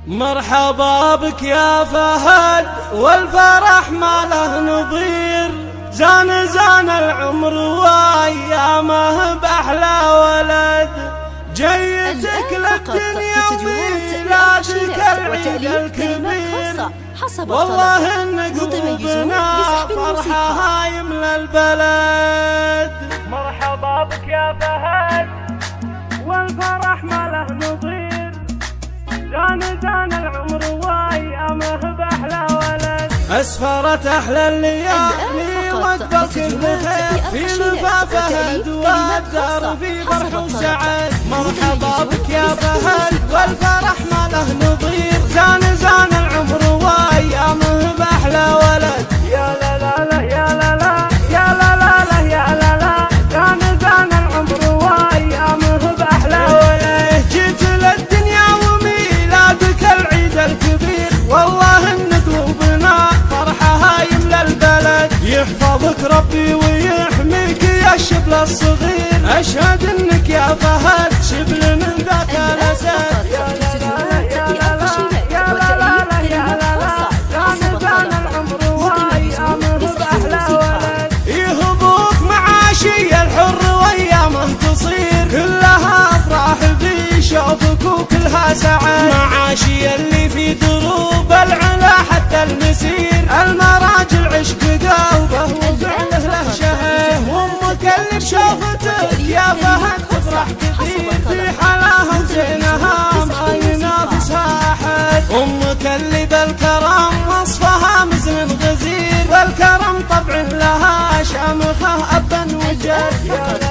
مرحبا بك يا فهد والفرح ما له نظير، زان العمر وايامه باحلى ولد، جيتك للدنيا وميلادك العيد الكبير، والله ان قلوبنا فرحة يملى البلد. مرحبا بك يا فهد والفرح ما له نظير، زان العمر وايامه باحلى ولد، اسفرت احلى الليالي وقبلك بخير، في لفا فهد والدار في فرح وسعد. مرحبا بك يا فهد والفرح ما له نظير، زان العمر وايامه باحلى ولد، يا لا لا لا يا لا لا يا لا لا لا يا لا لا، زان العمر وايامه باحلى ولد، جيت للدنيا وميلادك العيد الكبير، والله ان قلوبنا فرحها يملى البلد، يحفظك ربي ويحميك يا الشبل الصغير، اشهد انك يا فهد شبل من ذاك الاسد، يا لا لا يا لا لا يا لا لا يا لا لا، زان العمر وايامه باحلى ولد، يهبوك معاشي الحر وايامه تصير، كلها افراح في شوفك وكلها سعد، معاشي اللي في دروب العلا حتى المسير، المراجل عشق قلبه وفعله له شهيه، وامك اللي بشوفتك يا فهد تفرح كثير، في حلاها وزينها ما ينافسها احد، امك اللي بالكرم وصفها مزن غزير، والكرم طبع لها شامخه ابا وجد،